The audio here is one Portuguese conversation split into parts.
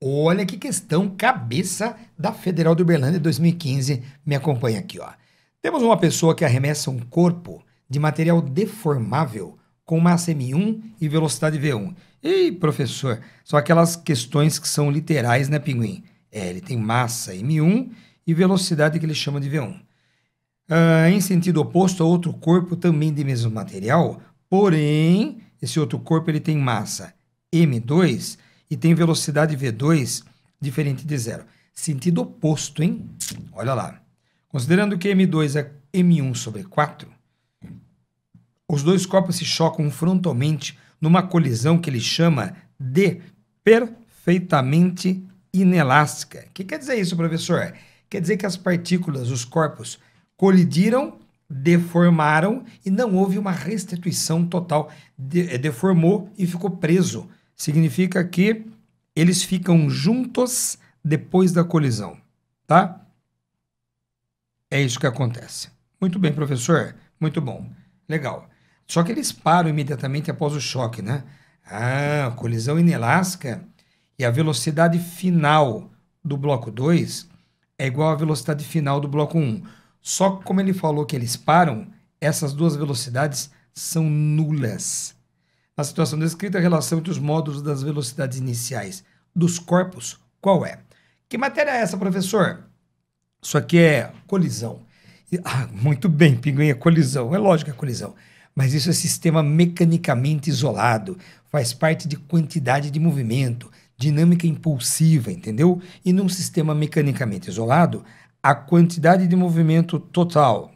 Olha que questão cabeça da Federal de Uberlândia 2015. Me acompanha aqui, ó. Temos uma pessoa que arremessa um corpo de material deformável com massa M1 e velocidade V1. Ei, professor, são aquelas questões que são literais, né, Pinguim? Ele tem massa M1 e velocidade que ele chama de V1. Em sentido oposto a outro corpo também de mesmo material, porém, esse outro corpo ele tem massa M2 e tem velocidade V2 diferente de zero. Sentido oposto, hein? Olha lá. Considerando que M2 é M1 sobre 4, os dois corpos se chocam frontalmente numa colisão que ele chama de perfeitamente inelástica. O que quer dizer isso, professor? Quer dizer que as partículas, os corpos, colidiram, deformaram e não houve uma restituição total. Deformou e ficou preso. Significa que eles ficam juntos depois da colisão, tá? É isso que acontece. Muito bem, professor. Muito bom. Legal. Só que eles param imediatamente após o choque, né? Colisão inelástica e a velocidade final do bloco 2 é igual à velocidade final do bloco 1. Só que como ele falou que eles param, essas duas velocidades são nulas. Na situação descrita, a relação entre os módulos das velocidades iniciais dos corpos, qual é? Que matéria é essa, professor? Isso aqui é colisão. Muito bem, Pinguim, é colisão. É lógico que é colisão. Mas isso é sistema mecanicamente isolado. Faz parte de quantidade de movimento, dinâmica impulsiva, entendeu? E num sistema mecanicamente isolado, a quantidade de movimento total,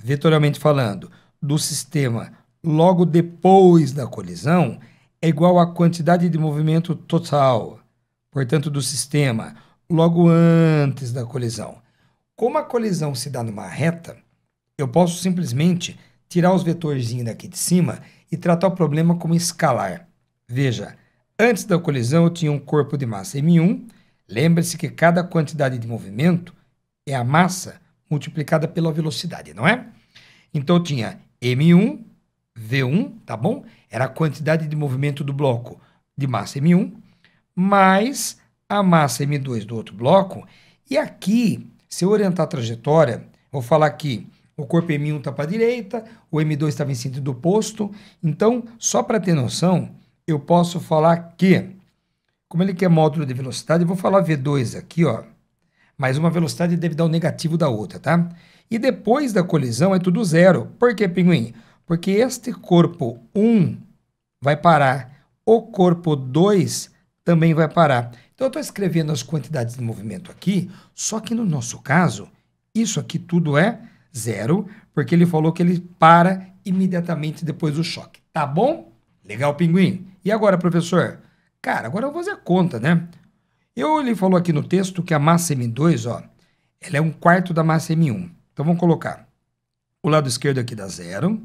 vetorialmente falando, do sistema logo depois da colisão é igual à quantidade de movimento total, portanto, do sistema logo antes da colisão. Como a colisão se dá numa reta, eu posso simplesmente tirar os vetorzinhos daqui de cima e tratar o problema como escalar. Veja, antes da colisão eu tinha um corpo de massa M1. Lembre-se que cada quantidade de movimento é a massa multiplicada pela velocidade, não é? Então eu tinha M1, V1, tá bom? Era a quantidade de movimento do bloco de massa M1, mais a massa M2 do outro bloco. E aqui, se eu orientar a trajetória, vou falar que o corpo M1 está para a direita, o M2 estava em sentido oposto. Então, só para ter noção, eu posso falar que, como ele quer módulo de velocidade, eu vou falar V2 aqui, ó, mas uma velocidade deve dar o negativo da outra, tá? E depois da colisão é tudo zero. Por que, Pinguim? Porque este corpo 1 vai parar, o corpo 2 também vai parar. Então, eu estou escrevendo as quantidades de movimento aqui, só que no nosso caso, isso aqui tudo é zero, porque ele falou que ele para imediatamente depois do choque. Tá bom? Legal, Pinguim. E agora, professor? Cara, agora eu vou fazer a conta, né? Ele falou aqui no texto que a massa M2, ó, ela é 1/4 da massa M1. Então, vamos colocar o lado esquerdo aqui dá zero.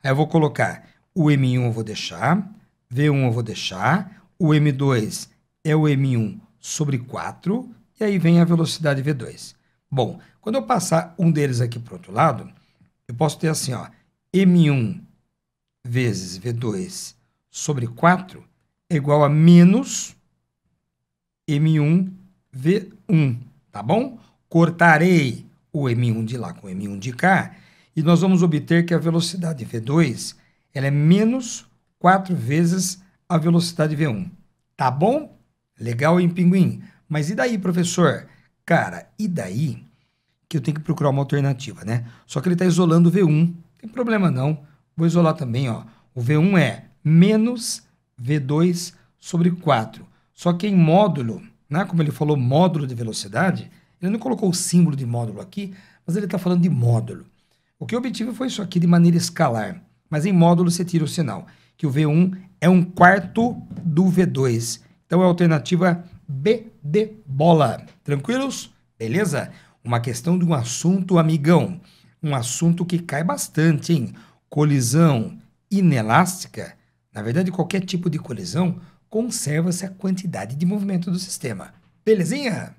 Aí eu vou colocar o M1 eu vou deixar, V1 eu vou deixar, o M2 é o M1 sobre 4, e aí vem a velocidade V2. Bom, quando eu passar um deles aqui para o outro lado, eu posso ter assim, ó, M1 vezes V2 sobre 4 é igual a menos M1 V1, tá bom? Cortarei o M1 de lá com o M1 de cá, e nós vamos obter que a velocidade V2 ela é menos 4 vezes a velocidade V1. Tá bom? Legal, hein, Pinguim? Mas e daí, professor? Cara, e daí que eu tenho que procurar uma alternativa, né? Só que ele está isolando o V1. Não tem problema não. Vou isolar também, ó. O V1 é menos V2 sobre 4. Só que em módulo, né? Como ele falou módulo de velocidade, ele não colocou o símbolo de módulo aqui, mas ele está falando de módulo. O que eu obtive foi isso aqui de maneira escalar. Mas em módulo você tira o sinal, que o V1 é 1/4 do V2. Então é a alternativa B de bola. Tranquilos? Beleza? Uma questão de um assunto amigão. Um assunto que cai bastante, hein? Colisão inelástica. Na verdade, qualquer tipo de colisão conserva-se a quantidade de movimento do sistema. Belezinha?